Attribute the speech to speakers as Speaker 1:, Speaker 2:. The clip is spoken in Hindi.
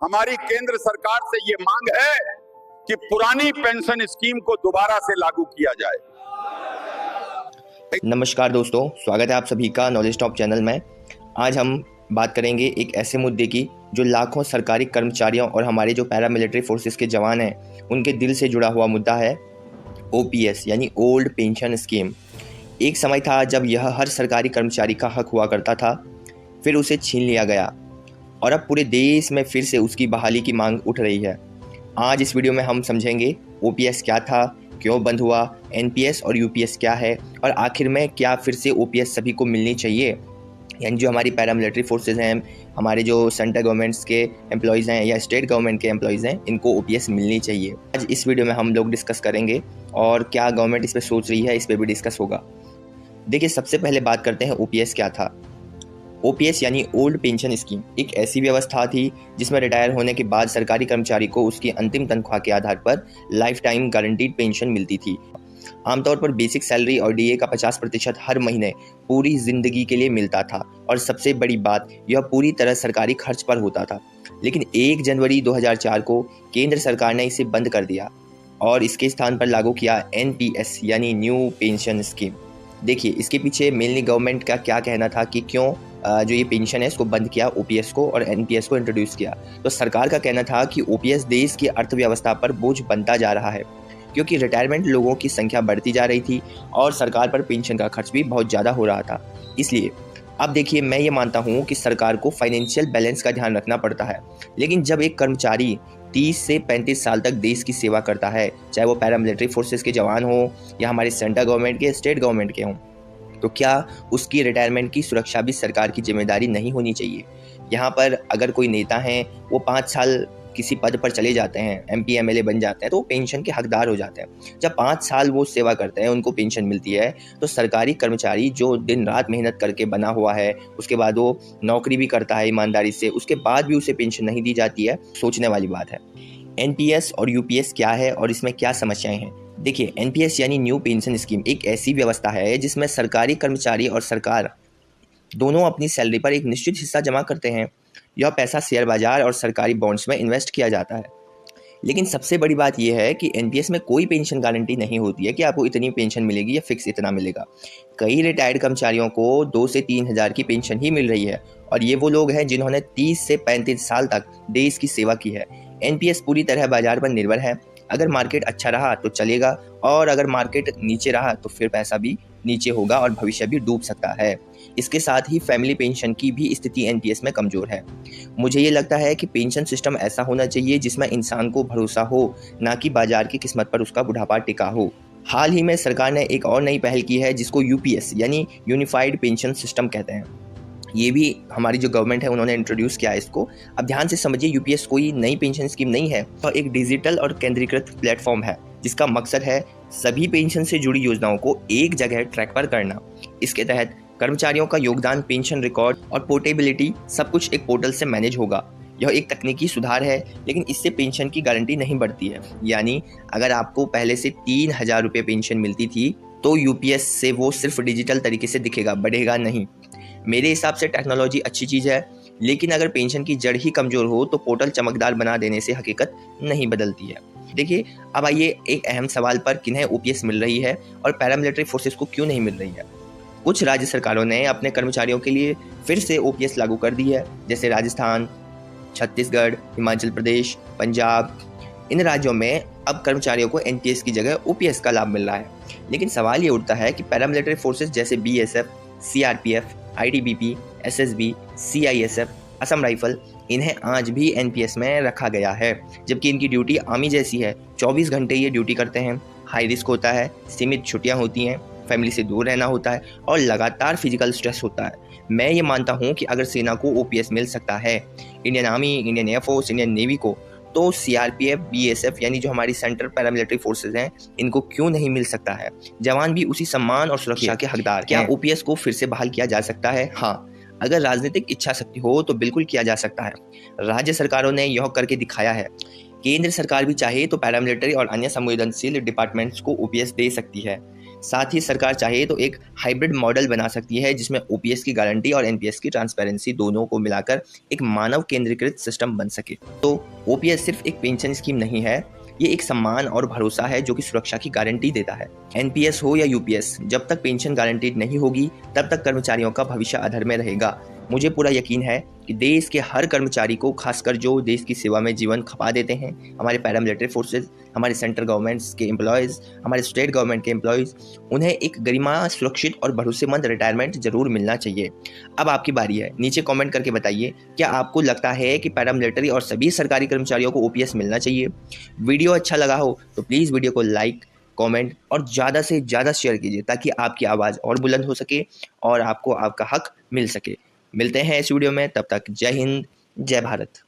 Speaker 1: हमारी केंद्र सरकार से ये मांग है कि पुरानी पेंशन स्कीम को दोबारा से लागू किया जाए।
Speaker 2: नमस्कार दोस्तों, स्वागत है आप सभी का नॉलेज टॉप चैनल में। आज हम बात करेंगे एक ऐसे मुद्दे की जो लाखों सरकारी कर्मचारियों और हमारे जो पैरामिलिट्री फोर्सेस के जवान हैं उनके दिल से जुड़ा हुआ मुद्दा है ओपीएस यानी ओल्ड पेंशन स्कीम। एक समय था जब यह हर सरकारी कर्मचारी का हक हुआ करता था, फिर उसे छीन लिया गया और अब पूरे देश में फिर से उसकी बहाली की मांग उठ रही है। आज इस वीडियो में हम समझेंगे ओपीएस क्या था, क्यों बंद हुआ, एनपीएस और यूपीएस क्या है और आखिर में क्या फिर से ओपीएस सभी को मिलनी चाहिए, यानी जो हमारी पैरामिलिट्री फोर्सेस हैं, हमारे जो सेंट्रल गवर्नमेंट्स के एम्प्लॉयज़ हैं या स्टेट गवर्नमेंट के एम्प्लॉयज़ हैं, इनको ओपीएस मिलनी चाहिए। आज इस वीडियो में हम लोग डिस्कस करेंगे और क्या गवर्नमेंट इस पर सोच रही है, इस पर भी डिस्कस होगा। देखिए, सबसे पहले बात करते हैं ओपीएस क्या था। ओपीएस यानी ओल्ड पेंशन स्कीम एक ऐसी व्यवस्था थी जिसमें रिटायर होने के बाद सरकारी कर्मचारी को उसकी अंतिम तनख्वाह के आधार पर लाइफ टाइम गारंटीड पेंशन मिलती थी। आमतौर पर बेसिक सैलरी और डीए का 50% हर महीने पूरी जिंदगी के लिए मिलता था और सबसे बड़ी बात, यह पूरी तरह सरकारी खर्च पर होता था। लेकिन 1 जनवरी 2004 को केंद्र सरकार ने इसे बंद कर दिया और इसके स्थान पर लागू किया एनपीएस यानी न्यू पेंशन स्कीम। देखिए, इसके पीछे मेनली गवर्नमेंट का क्या कहना था कि क्यों जो ये पेंशन है इसको बंद किया, ओपीएस को और एनपीएस को इंट्रोड्यूस किया। तो सरकार का कहना था कि ओपीएस देश की अर्थव्यवस्था पर बोझ बनता जा रहा है क्योंकि रिटायरमेंट लोगों की संख्या बढ़ती जा रही थी और सरकार पर पेंशन का खर्च भी बहुत ज़्यादा हो रहा था। इसलिए अब देखिए, मैं ये मानता हूँ कि सरकार को फाइनेंशियल बैलेंस का ध्यान रखना पड़ता है, लेकिन जब एक कर्मचारी 30 से 35 साल तक देश की सेवा करता है, चाहे वो पैरामिलिट्री फोर्सेस के जवान हो या हमारे सेंट्रल गवर्नमेंट के, स्टेट गवर्नमेंट के हों, तो क्या उसकी रिटायरमेंट की सुरक्षा भी सरकार की जिम्मेदारी नहीं होनी चाहिए। यहाँ पर अगर कोई नेता हैं, वो 5 साल किसी पद पर चले जाते हैं, एमपी एमएलए बन जाते हैं, तो वो पेंशन के हकदार हो जाते हैं। जब 5 साल वो सेवा करते हैं, उनको पेंशन मिलती है, तो सरकारी कर्मचारी जो दिन रात मेहनत करके बना हुआ है, उसके बाद वो नौकरी भी करता है ईमानदारी से, उसके बाद भी उसे पेंशन नहीं दी जाती है, सोचने वाली बात है। एनपीएस और यूपीएस क्या है और इसमें क्या समस्याएं हैं। देखिए, एनपीएस यानी न्यू पेंशन स्कीम एक ऐसी व्यवस्था है जिसमें सरकारी कर्मचारी और सरकार दोनों अपनी सैलरी पर एक निश्चित हिस्सा जमा करते हैं। यह पैसा शेयर बाजार और सरकारी बॉन्ड्स में इन्वेस्ट किया जाता है। लेकिन सबसे बड़ी बात यह है कि एनपीएस में कोई पेंशन गारंटी नहीं होती है कि आपको इतनी पेंशन मिलेगी या फिक्स इतना मिलेगा। कई रिटायर्ड कर्मचारियों को 2 से 3 हज़ार की पेंशन ही मिल रही है और ये वो लोग हैं जिन्होंने 30 से 35 साल तक देश की सेवा की है। एनपीएस पूरी तरह बाजार पर निर्भर है। अगर मार्केट अच्छा रहा तो चलेगा और अगर मार्केट नीचे रहा तो फिर पैसा भी नीचे होगा और भविष्य भी डूब सकता है। इसके साथ ही फैमिली पेंशन की भी स्थिति एनपीएस में कमजोर है। मुझे ये लगता है कि पेंशन सिस्टम ऐसा होना चाहिए जिसमें इंसान को भरोसा हो, ना कि बाजार की किस्मत पर उसका बुढ़ापा टिका हो। हाल ही में सरकार ने एक और नई पहल की है जिसको यूपीएस यानी यूनिफाइड पेंशन सिस्टम कहते हैं। ये भी हमारी जो गवर्नमेंट है उन्होंने इंट्रोड्यूस किया है इसको। अब ध्यान से समझिए, यूपीएस कोई नई पेंशन स्कीम नहीं है, तो एक डिजिटल और केंद्रीकृत प्लेटफॉर्म है जिसका मकसद है सभी पेंशन से जुड़ी योजनाओं को एक जगह ट्रैक पर करना। इसके तहत कर्मचारियों का योगदान, पेंशन रिकॉर्ड और पोर्टेबिलिटी सब कुछ एक पोर्टल से मैनेज होगा। यह एक तकनीकी सुधार है, लेकिन इससे पेंशन की गारंटी नहीं बढ़ती है। यानी अगर आपको पहले से 3,000 रुपये पेंशन मिलती थी तो यूपीएस से वो सिर्फ डिजिटल तरीके से दिखेगा, बढ़ेगा नहीं। मेरे हिसाब से टेक्नोलॉजी अच्छी चीज़ है, लेकिन अगर पेंशन की जड़ ही कमज़ोर हो तो पोर्टल चमकदार बना देने से हकीकत नहीं बदलती है। देखिए, अब आइए एक अहम सवाल पर, किन्हें ओपीएस मिल रही है और पैरामिलिट्री फोर्सेस को क्यों नहीं मिल रही है। कुछ राज्य सरकारों ने अपने कर्मचारियों के लिए फिर से ओपीएस लागू कर दी है, जैसे राजस्थान, छत्तीसगढ़, हिमाचल प्रदेश, पंजाब। इन राज्यों में अब कर्मचारियों को एनपीएस की जगह ओपीएस का लाभ मिल रहा है। लेकिन सवाल ये उठता है कि पैरामिलिट्री फोर्सेस जैसे BSF, CRPF, ITBP, SSB, CISF, Assam rifle, इन्हें आज भी एनपीएस में रखा गया है, जबकि इनकी ड्यूटी आर्मी जैसी है। 24 घंटे ये ड्यूटी करते हैं। हाई रिस्क होता है, सीमित छुट्टियां होती हैं, फैमिली से दूर रहना होता है और लगातार फिजिकल स्ट्रेस होता है। मैं ये मानता हूँ कि अगर सेना को ओपीएस मिल सकता है, Indian army, Indian air force, Indian navy को, तो सीआरपीएफ, बीएसएफ यानी जो हमारी सेंट्रल पैरामिलिट्री फोर्सेज हैं, इनको क्यों नहीं मिल सकता है। जवान भी उसी सम्मान और सुरक्षा के हकदार। क्या ओपीएस को फिर से बहाल किया जा सकता है? हाँ, अगर राजनीतिक इच्छा शक्ति हो तो बिल्कुल किया जा सकता है। राज्य सरकारों ने यह करके दिखाया है। केंद्र सरकार भी चाहे तो पैरामिलिट्री और अन्य संवेदनशील डिपार्टमेंट्स को ओपीएस दे सकती है। साथ ही सरकार चाहे तो एक हाइब्रिड मॉडल बना सकती है जिसमें ओपीएस की गारंटी और एनपीएस की ट्रांसपेरेंसी दोनों को मिलाकर एक मानव केंद्रीकृत सिस्टम बन सके। तो ओपीएस सिर्फ एक पेंशन स्कीम नहीं है, ये एक सम्मान और भरोसा है जो कि सुरक्षा की गारंटी देता है। एनपीएस हो या यूपीएस, जब तक पेंशन गारंटीड नहीं होगी तब तक कर्मचारियों का भविष्य अधर में रहेगा। मुझे पूरा यकीन है कि देश के हर कर्मचारी को, खासकर जो देश की सेवा में जीवन खपा देते हैं, हमारे पैरामिलिट्री फोर्सेज, हमारे सेंट्रल गवर्नमेंट्स के एम्प्लॉयज़, हमारे स्टेट गवर्नमेंट के एम्प्लॉयज़, उन्हें एक गरिमा, सुरक्षित और भरोसेमंद रिटायरमेंट जरूर मिलना चाहिए। अब आपकी बारी है, नीचे कमेंट करके बताइए क्या आपको लगता है कि पैरामिलिट्री और सभी सरकारी कर्मचारियों को ओपीएस मिलना चाहिए। वीडियो अच्छा लगा हो तो प्लीज़ वीडियो को लाइक, कमेंट और ज़्यादा से ज़्यादा शेयर कीजिए ताकि आपकी आवाज़ और बुलंद हो सके और आपको आपका हक मिल सके। मिलते हैं इस वीडियो में, तब तक जय हिंद, जय भारत।